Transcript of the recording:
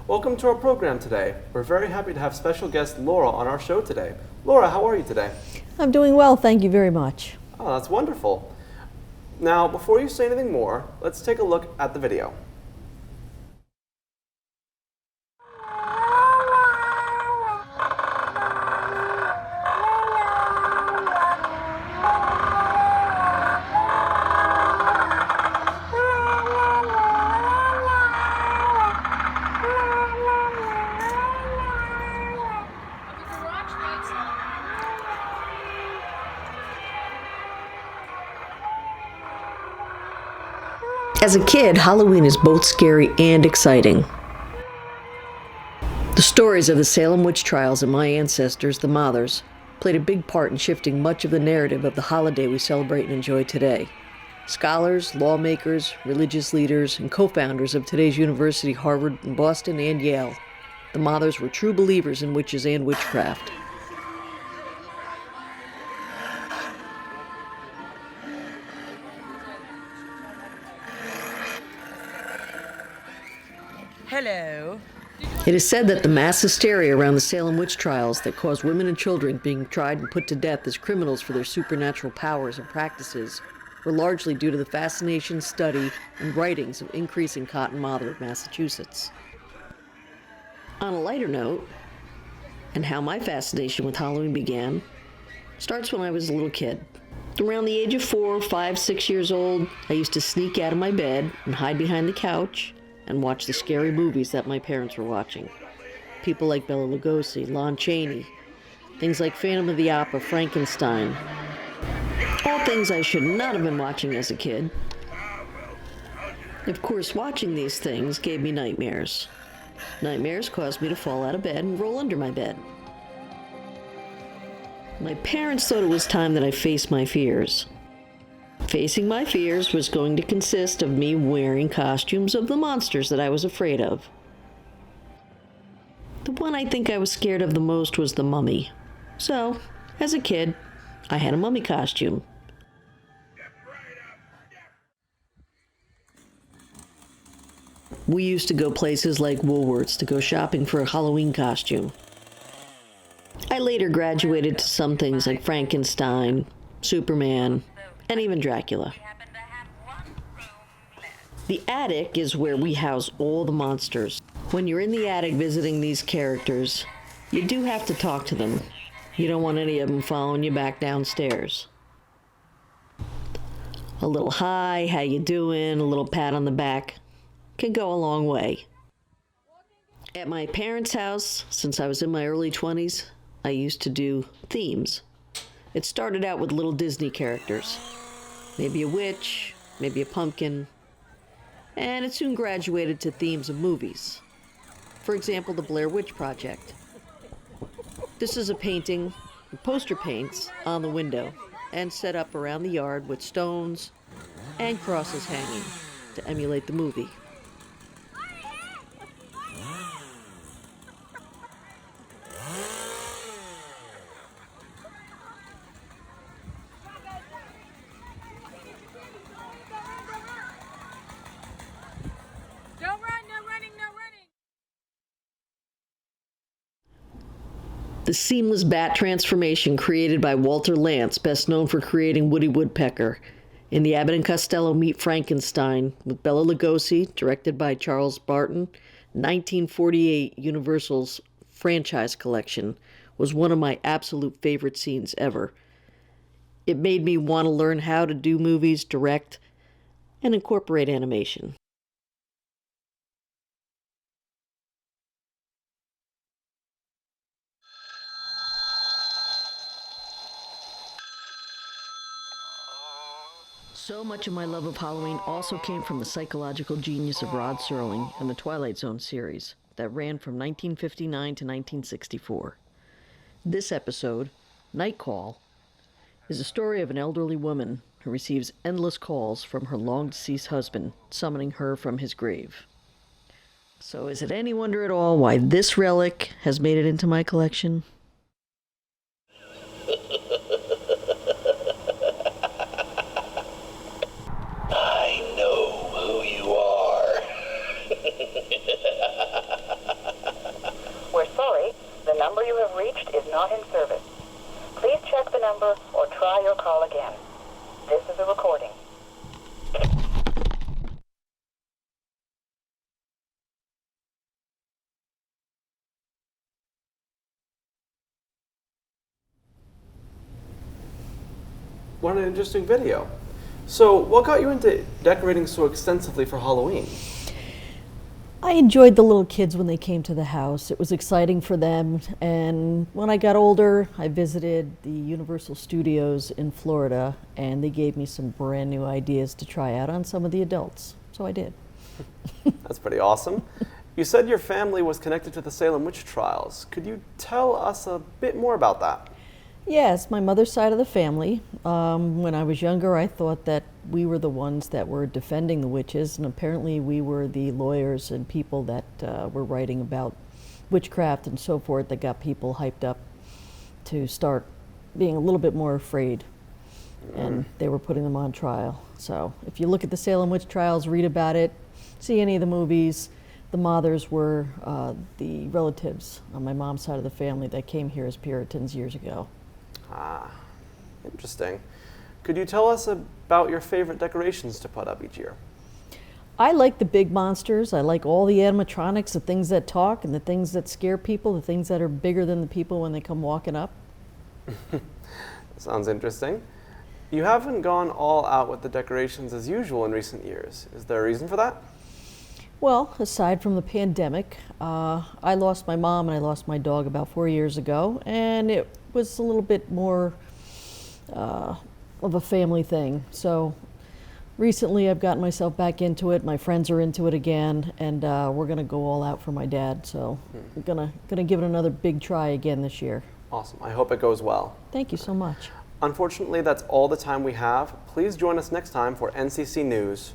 Welcome to our program today. We're very happy to have special guest Laura on our show today. Laura, how are you today? I'm doing well, thank you very much. Oh, that's wonderful. Now, before you say anything more, let's take a look at the video. As a kid, Halloween is both scary and exciting. The stories of the Salem witch trials and my ancestors, the Mothers, played a big part in shifting much of the narrative of the holiday we celebrate and enjoy today. Scholars, lawmakers, religious leaders, and co-founders of today's university, Harvard and Boston and Yale, the Mothers were true believers in witches and witchcraft. Hello. It is said that the mass hysteria around the Salem witch trials that caused women and children being tried and put to death as criminals for their supernatural powers and practices were largely due to the fascination, study, and writings of increasing Cotton Mather of Massachusetts. On a lighter note, and how my fascination with Halloween began, starts when I was a little kid. Around the age of 4, 5, 6 years old, I used to sneak out of my bed and hide behind the couch and watch the scary movies that my parents were watching. People like Bela Lugosi, Lon Chaney, things like Phantom of the Opera, Frankenstein. All things I should not have been watching as a kid. Of course, watching these things gave me nightmares. Nightmares caused me to fall out of bed and roll under my bed. My parents thought it was time that I face my fears. Facing my fears was going to consist of me wearing costumes of the monsters that I was afraid of. The one I think I was scared of the most was the mummy. So, as a kid, I had a mummy costume. We used to go places like Woolworths to go shopping for a Halloween costume. I later graduated to some things like Frankenstein, Superman, and even Dracula. The attic is where we house all the monsters. When you're in the attic visiting these characters, you do have to talk to them. You don't want any of them following you back downstairs. A little hi, how you doing, a little pat on the back can go a long way. At my parents' house, since I was in my early 20s, I used to do themes. It started out with little Disney characters. Maybe a witch, maybe a pumpkin, and it soon graduated to themes of movies. For example, the Blair Witch Project. This is a painting, poster paints, on the window, and set up around the yard with stones and crosses hanging to emulate the movie. The seamless bat transformation created by Walter Lantz, best known for creating Woody Woodpecker, in the Abbott and Costello Meet Frankenstein with Bela Lugosi, directed by Charles Barton, 1948 Universal's franchise collection, was one of my absolute favorite scenes ever. It made me want to learn how to do movies, direct, and incorporate animation. So much of my love of Halloween also came from the psychological genius of Rod Serling and the Twilight Zone series that ran from 1959 to 1964. This episode, Night Call, is a story of an elderly woman who receives endless calls from her long-deceased husband, summoning her from his grave. So is it any wonder at all why this relic has made it into my collection? I know who you are. not in service. Please check the number or try your call again. This is a recording. What an interesting video. So, what got you into decorating so extensively for Halloween? I enjoyed the little kids when they came to the house. It was exciting for them. And when I got older, I visited the Universal Studios in Florida, and they gave me some brand new ideas to try out on some of the adults. So I did. That's pretty awesome. You said your family was connected to the Salem witch trials. Could you tell us a bit more about that? Yes, my mother's side of the family. When I was younger, I thought that we were the ones that were defending the witches, and apparently we were the lawyers and people that were writing about witchcraft and so forth that got people hyped up to start being a little bit more afraid, and they were putting them on trial. So if you look at the Salem witch trials, read about it, see any of the movies, the mothers were the relatives on my mom's side of the family that came here as Puritans years ago. Ah, interesting. Could you tell us about your favorite decorations to put up each year? I like the big monsters. I like all the animatronics, the things that talk and the things that scare people, the things that are bigger than the people when they come walking up. Sounds interesting. You haven't gone all out with the decorations as usual in recent years. Is there a reason for that? Well, aside from the pandemic, I lost my mom and I lost my dog about 4 years ago, and it was a little bit more of a family thing. So recently I've gotten myself back into it. My friends are into it again, and we're going to go all out for my dad. So I'm gonna give it another big try again this year. Awesome. I hope it goes well. Thank you so much. Unfortunately, that's all the time we have. Please join us next time for NCC News.